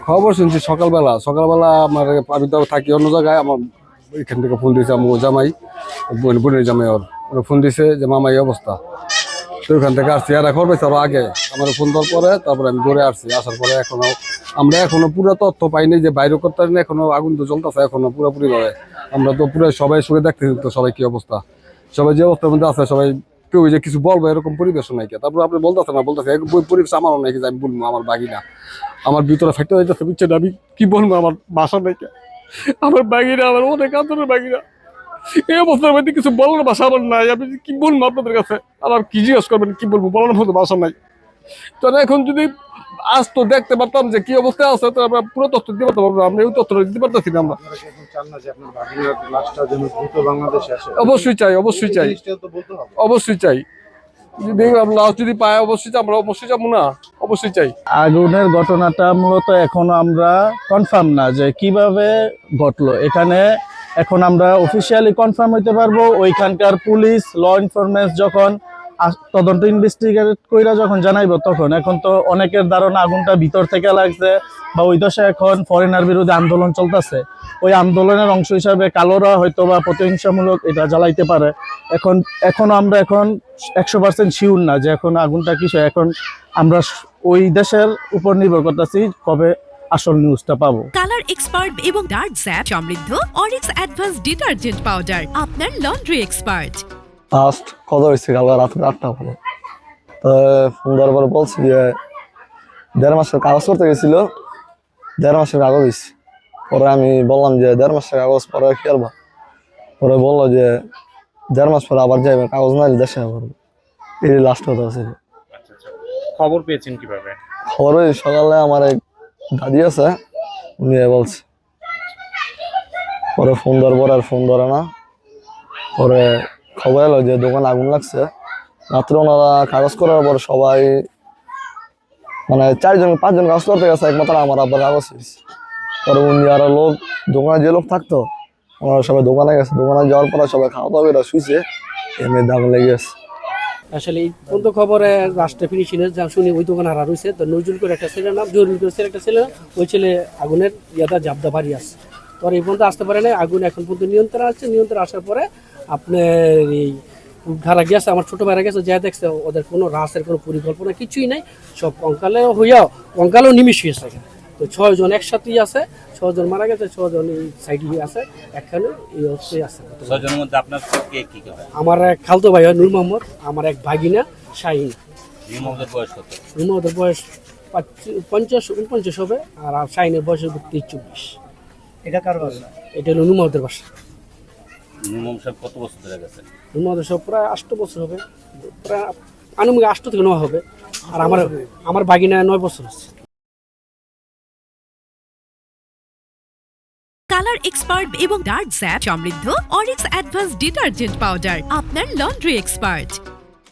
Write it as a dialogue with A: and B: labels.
A: খবর শুনছি সকালবেলা আমার আমি তো থাকি অন্য জায়গায়। আমার এখান থেকে ফোন দিয়েছে আমার জামাই, বোনের জামাই ওরা ফোন দিয়েছে যে মামা এই অবস্থা। তো ওখান থেকে আসছি, আর খবর পাইছে আরো আগে আমার ফোন দেওয়ার পরে, তারপরে আমি দৌড়ে আসছি। আসার পরে আমরা এখনো পুরো তথ্য পাইনি যে বাইরে করতে পারিনি, এখনো আগুন তো জ্বলতেছে এখনো পুরোপুরি ভাবে। আমরা তো পুরো সবাই শুয়ে দেখতেছি তো সবাই কি অবস্থা, সবাই যে অবস্থার মধ্যে আছে, সবাই কেউ যে কিছু বলবো এরকম পরিবেশ নাই। তারপর আপনি বলতেছে পরিবেশ আমারও নাকি যে আমি বলবো আমার বাগি না, আমার ভিতরে ফেটে হইতেছে বুঝছেন। আমি কি বলবো, আমার বাসা নাকি আমার বাগিরা, আমার অনেক আন্তরের বাগিরা এই অবস্থার মধ্যে কিছু বলার ভাষা আমার নাই। আমি কি বলবো আপনাদের কাছে, আমার কি জিজ্ঞেস করবেন, কি বলবো, বলার মতো ভাষা নাই। তো এখন যদি আজ তো দেখতে পারতাম যে কি অবস্থায় আছে, তো আমরা পুরো তথ্য দিতে পারতাম। আমরা এই তথ্যটা দিতে পারতেছি না। আমরা অবশ্যই চাই, অবশ্যই চাই। যদি লাশ যদি পায় অবশ্যই আমরা অবশ্যই যাবো না, অবশ্যই চাই।
B: আগুনের ঘটনাটা মূলত এখনো আমরা কনফার্ম না যে কিভাবে ঘটলো এখানে। এখন আমরা অফিসিয়ালি কনফার্ম হইতে পারবো ওইখানকার পুলিশ ল এনফোর্সমেন্ট যখন তদন্ত ইনভেস্টিগেট কইরা যখন জানাইবো তখন। এখন তো অনেকের ধারণা আগুনটা ভিতর থেকে লাগছে বা ওই দেশে এখন ফরেনার বিরোধী আন্দোলন চলতেছে, ওই আন্দোলনের অংশ হিসাবে কালোরা হয়তো বা প্রতিহিংসামূলক এটা জ্বালাইতে পারে। এখনো আমরা 100% শিওর না যে এখন আগুনটা কিসে। এখন আমরা ওই দেশের উপর নির্ভর করতেছি কবে আসল নিউজটা পাবো।
C: কালার এক্সপার্ট এবং ডার্ক স্যাপ সমৃদ্ধ অরিক্স অ্যাডভান্স ডিটারজেন্ট পাউডার, আপনার লন্ড্রি এক্সপার্ট।
D: লাস্ট কথা হয়েছে কাল রাত 8টা পরে, তো ফোন দেওয়ার পরে বলছি যে 1.5 মাসের কাগজ করতে গেছিল, 1.5 মাসের কাগজ হয়েছে। পরে আমি বললাম যে 1.5 মাসের কাগজ পরে কি করবা। পরে বললো যে 1.5 মাস পরে আবার যাইবে, কাগজ না দেশে আবার। এই লাস্ট কথা ছিল।
E: খবর পেয়েছেন কিভাবে?
D: খবর ওই সকালে আমার এক দাদি আছে, উনি বলছে। পরে ফোন দেওয়ার পরে আর ফোন ধরে না। পরে খবর এলো যে দোকানে আগুন লাগছে। রাত্রে ওনারা কাগজ করার পর সবাই মানে 4-5 জন কাগজ করতে গেছে, একমাত্র আমার আব্বার কাগজ হয়েছে। পরে উনি আরো লোক, দোকানে যে লোক থাকতো ওনারা সবাই দোকানে গেছে। দোকানে যাওয়ার পরে সবাই খাওয়া দাওয়া করে শুইছে, এমনি দাম লেগে গেছে।
F: আসলে এই পর্যন্ত খবরে রাষ্ট্রে ফিনিশিনের যা শুনি ওই দোকান হারা রয়েছে। তো নজরুল করে একটা ছেলের নাম, জরুল করে একটা ছেলে, ওই ছেলে আগুনের ইয়াটা জাবদা বাড়ি আছে। তো এই পর্যন্ত আসতে পারে না, আগুন এখন পর্যন্ত নিয়ন্ত্রণ আছে। নিয়ন্ত্রণ আসার পরে আপনার এই ধারা গেছে, আমার ছোটো ভাইরা গেছে, যা দেখছে ওদের কোনো রাসের কোনো পরিকল্পনা কিছুই নাই। সব কঙ্কালে হইয়াও কঙ্কালেও নিমিশ হয়েছে। তো 6 জন একসাথেই আছে, 6 জন মারা গেছে, 6 জন এই সাইডে আছে, একখানে এই অবস্থায় আছে।
E: 6 জনের মধ্যে আপনার কে কি করে?
F: আমার এক খালতো ভাই হয় নূর মোহাম্মদ, আমার এক ভাগিনা শাহিন।
E: নূর মোহাম্মদের বয়স কত?
F: নূর মোহাম্মদের বয়স 50-49 হবে, আর শাহিনের বয়স 23-24।
B: এটা কার বাসা?
F: এটা হলো নূর মোহাম্মদের বাসা।
E: নূর মোহাম্মদ সাহেব কত বছর ধরে গেছে?
F: নূর মোহাম্মদের সব প্রায় 8 বছর হবে, প্রায় আনুমানিক 8 থেকে 9 হবে। আর আমার ভাগিনা 9 বছর আছে।
C: কালার এক্সপার্ট এবং ডার্ক স্যাপ সমৃদ্ধ অরিক্স অ্যাডভান্স ডিটারজেন্ট পাউডার, আপনার লন্ড্রি এক্সপার্ট।